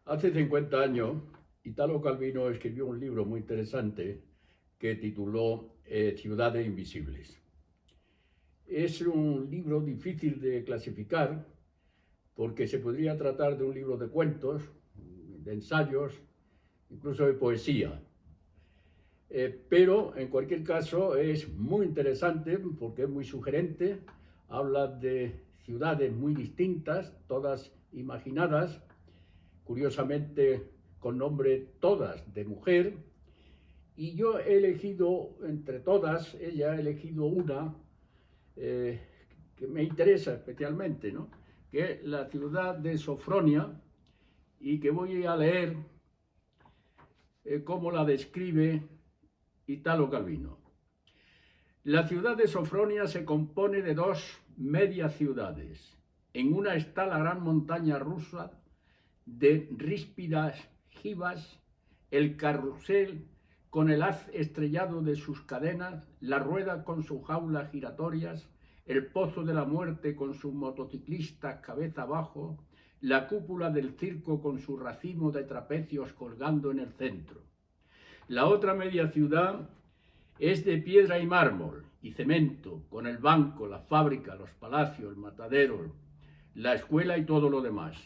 Hace 50 años, Italo Calvino escribió un libro muy interesante que tituló Ciudades Invisibles. Es un libro difícil de clasificar porque se podría tratar de un libro de cuentos, de ensayos, incluso de poesía. Pero en cualquier caso es muy interesante porque es muy sugerente, habla de ciudades muy distintas, todas imaginadas, curiosamente con nombre todas de mujer, y yo he elegido entre todas, ella ha elegido una eh, que me interesa especialmente, ¿no? Que es la ciudad de Sofronia, y que voy a leer cómo la describe Italo Calvino. La ciudad de Sofronia se compone de dos medias ciudades. En una está la gran montaña rusa de ríspidas jivas, el carrusel con el haz estrellado de sus cadenas, la rueda con sus jaulas giratorias, el pozo de la muerte con sus motociclistas cabeza abajo, la cúpula del circo con su racimo de trapecios colgando en el centro. La otra media ciudad es de piedra y mármol y cemento, con el banco, la fábrica, los palacios, el matadero, la escuela y todo lo demás.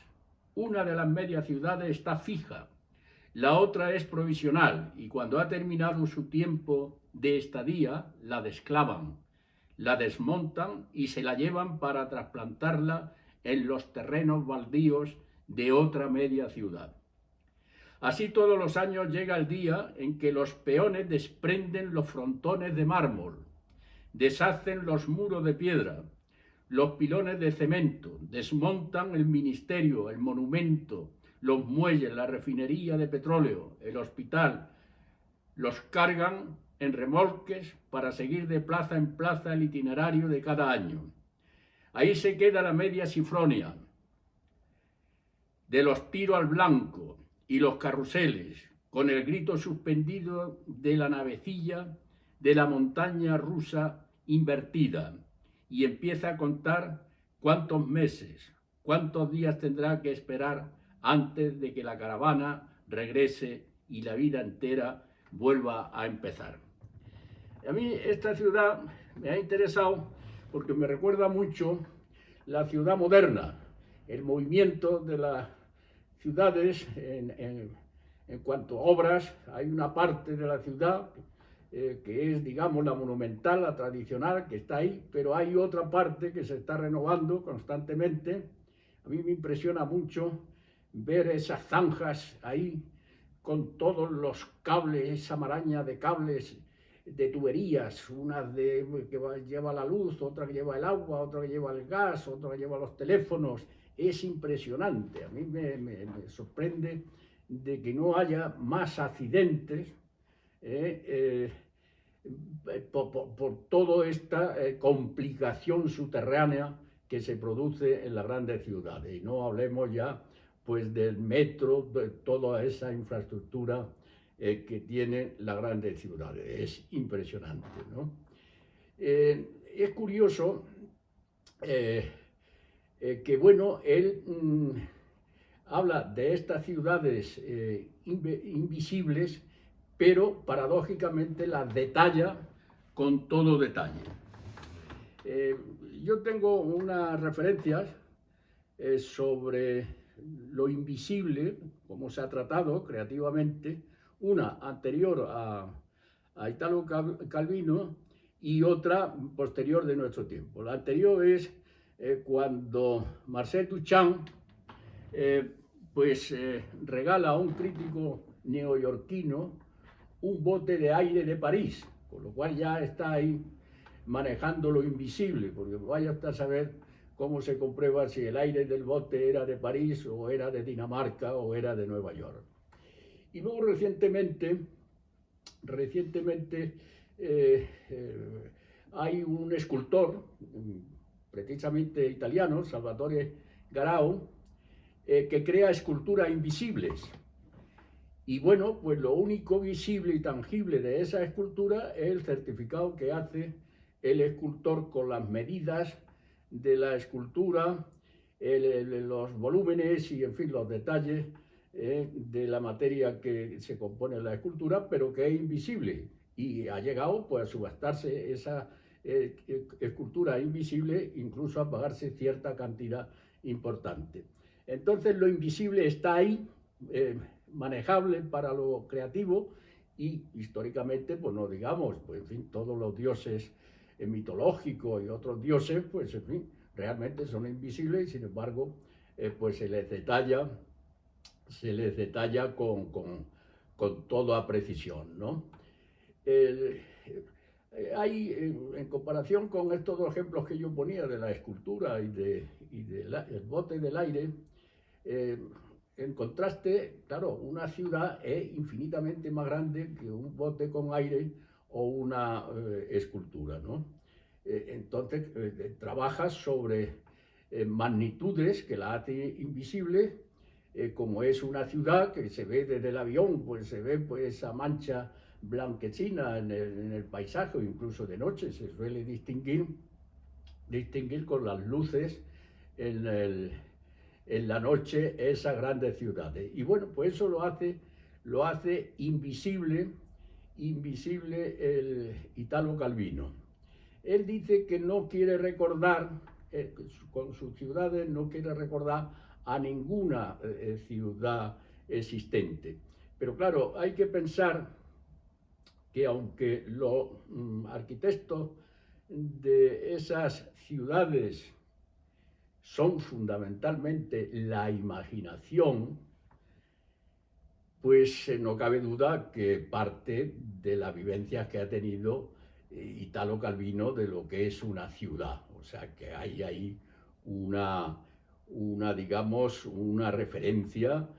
Una de las medias ciudades está fija, la otra es provisional y cuando ha terminado su tiempo de estadía la desclavan, la desmontan y se la llevan para trasplantarla en los terrenos baldíos de otra media ciudad. Así todos los años llega el día en que los peones desprenden los frontones de mármol, deshacen los muros de piedra, los pilones de cemento, desmontan el ministerio, el monumento, los muelles, la refinería de petróleo, el hospital, los cargan en remolques para seguir de plaza en plaza el itinerario de cada año. Ahí se queda la media Sifronia, de los tiros al blanco y los carruseles, con el grito suspendido de la navecilla de la montaña rusa invertida, y empieza a contar cuántos meses, cuántos días tendrá que esperar antes de que la caravana regrese y la vida entera vuelva a empezar. A mí esta ciudad me ha interesado porque me recuerda mucho la ciudad moderna, el movimiento de las ciudades en cuanto a obras. Hay una parte de la ciudad que es, digamos, la monumental, la tradicional, que está ahí, pero hay otra parte que se está renovando constantemente. A mí me impresiona mucho ver esas zanjas ahí con todos los cables, esa maraña de cables, de tuberías, una que lleva la luz, otra que lleva el agua, otra que lleva el gas, otra que lleva los teléfonos. Es impresionante. A mí me sorprende de que no haya más accidentes por toda esta complicación subterránea que se produce en las grandes ciudades. Y no hablemos ya pues del metro, de toda esa infraestructura que tienen las grandes ciudades. Es impresionante, ¿no? Es curioso que, bueno, él habla de estas ciudades invisibles, pero paradójicamente las detalla con todo detalle. Yo tengo unas referencias sobre lo invisible, cómo se ha tratado creativamente, una anterior a Italo Calvino y otra posterior de nuestro tiempo. La anterior es cuando Marcel Duchamp regala a un crítico neoyorquino un bote de aire de París, con lo cual ya está ahí manejando lo invisible, porque vaya usted a saber cómo se comprueba si el aire del bote era de París o era de Dinamarca o era de Nueva York. Y luego recientemente hay un escultor, precisamente italiano, Salvatore Garau, que crea esculturas invisibles. Y bueno, pues lo único visible y tangible de esa escultura es el certificado que hace el escultor con las medidas de la escultura, los volúmenes y, en fin, los detalles de la materia que se compone la escultura, pero que es invisible. Y ha llegado pues, a subastarse esa escultura invisible, incluso a pagarse cierta cantidad importante. Entonces lo invisible está ahí, manejable para lo creativo, y históricamente, pues no digamos, pues en fin, todos los dioses mitológicos y otros dioses, pues en fin, realmente son invisibles y sin embargo, pues se les detalla con toda precisión, ¿no? El, hay, en comparación con estos dos ejemplos que yo ponía de la escultura y el bote del aire, eh, en contraste, claro, una ciudad es infinitamente más grande que un bote con aire o una escultura, ¿no? Entonces, trabajas sobre magnitudes que la hace invisible, como es una ciudad que se ve desde el avión, pues se ve pues, esa mancha blanquecina en el paisaje, incluso de noche se suele distinguir con las luces en, en la noche esas grandes ciudades. Y bueno, pues eso lo hace invisible el Italo Calvino. Él dice que no quiere recordar, con sus ciudades no quiere recordar a ninguna ciudad existente. Pero claro, hay que pensar que aunque los arquitectos de esas ciudades son fundamentalmente la imaginación, pues no cabe duda que parte de las vivencias que ha tenido Italo Calvino de lo que es una ciudad. O sea, que hay ahí digamos, una referencia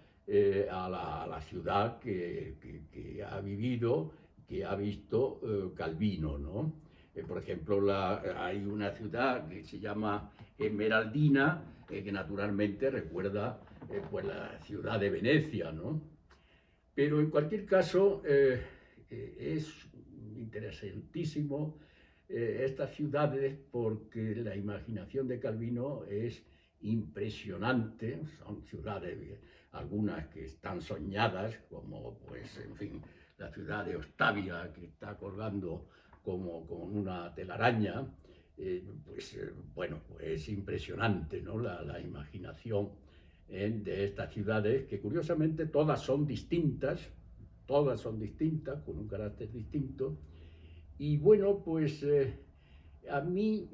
a la ciudad que ha vivido, que ha visto Calvino, ¿no? Por ejemplo, hay una ciudad que se llama Esmeraldina, que naturalmente recuerda pues la ciudad de Venecia, ¿no? Pero en cualquier caso, es interesantísimo estas ciudades porque la imaginación de Calvino es impresionante. Son ciudades, algunas que están soñadas, como pues, en fin, la ciudad de Ostavia, que está colgando como con una telaraña. Pues bueno, pues es impresionante, ¿no? La imaginación de estas ciudades, que curiosamente todas son distintas, con un carácter distinto. Y bueno, pues a mí,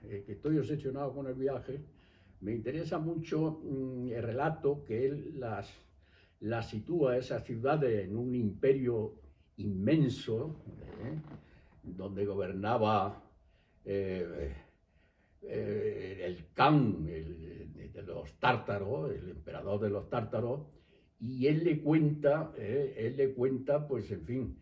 que estoy obsesionado con el viaje, me interesa mucho el relato que él las sitúa, esas ciudades, en un imperio inmenso, donde gobernaba eh, el Khan, de los tártaros, el emperador de los tártaros, y él le cuenta, pues en fin,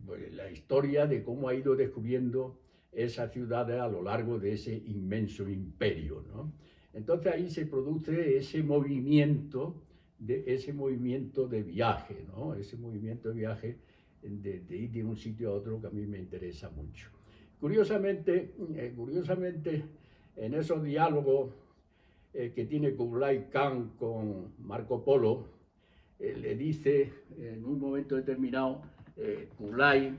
pues, la historia de cómo ha ido descubriendo esas ciudades a lo largo de ese inmenso imperio, ¿no? Entonces ahí se produce ese movimiento de viaje, ¿no? Ese movimiento de viaje de ir de un sitio a otro que a mí me interesa mucho. Curiosamente, en esos diálogos que tiene Kublai Khan con Marco Polo, le dice en un momento determinado, Kublai,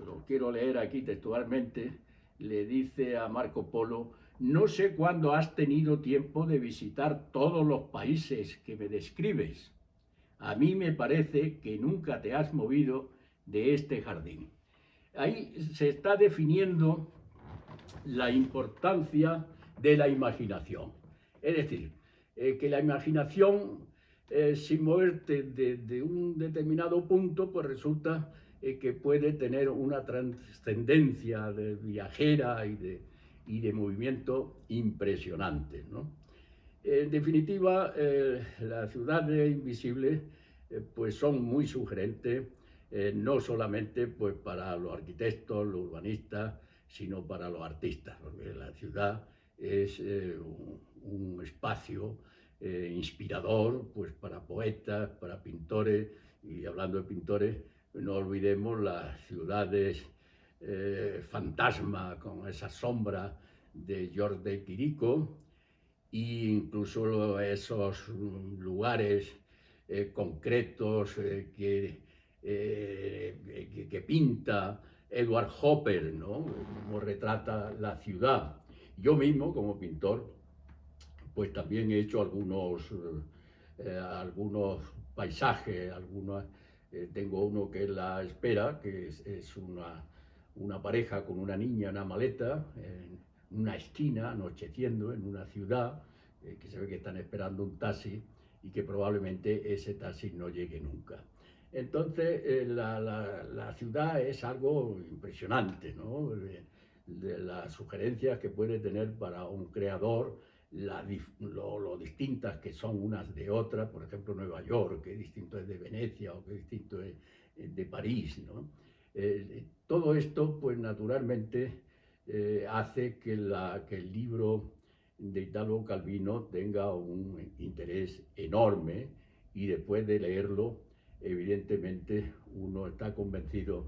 lo quiero leer aquí textualmente, le dice a Marco Polo: no sé cuándo has tenido tiempo de visitar todos los países que me describes. A mí me parece que nunca te has movido de este jardín. Ahí se está definiendo la importancia de la imaginación. Es decir, que la imaginación, sin moverte de un determinado punto, pues resulta que puede tener una trascendencia de viajera y de movimiento impresionante, ¿no? En definitiva, las ciudades invisibles pues son muy sugerentes, no solamente pues, para los arquitectos, los urbanistas, sino para los artistas, porque la ciudad es un espacio inspirador pues, para poetas, para pintores, y hablando de pintores, no olvidemos las ciudades fantasma con esa sombra de Georges de Quirico, e incluso esos lugares concretos que pinta Edward Hopper, ¿no? Como retrata la ciudad. Yo mismo, como pintor, pues también he hecho algunos paisajes, tengo uno que es La Espera, que es una pareja con una niña, una maleta, en una esquina, anocheciendo, en una ciudad, que se ve que están esperando un taxi y que probablemente ese taxi no llegue nunca. Entonces, la ciudad es algo impresionante, ¿no? De las sugerencias que puede tener para un creador, lo distintas que son unas de otras, por ejemplo Nueva York, que distinto es de Venecia o que distinto es de París, ¿no? Todo esto, pues naturalmente, hace que el libro de Italo Calvino tenga un interés enorme y después de leerlo, evidentemente, uno está convencido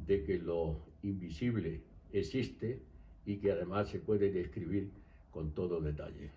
de que lo invisible existe y que además se puede describir con todo detalle.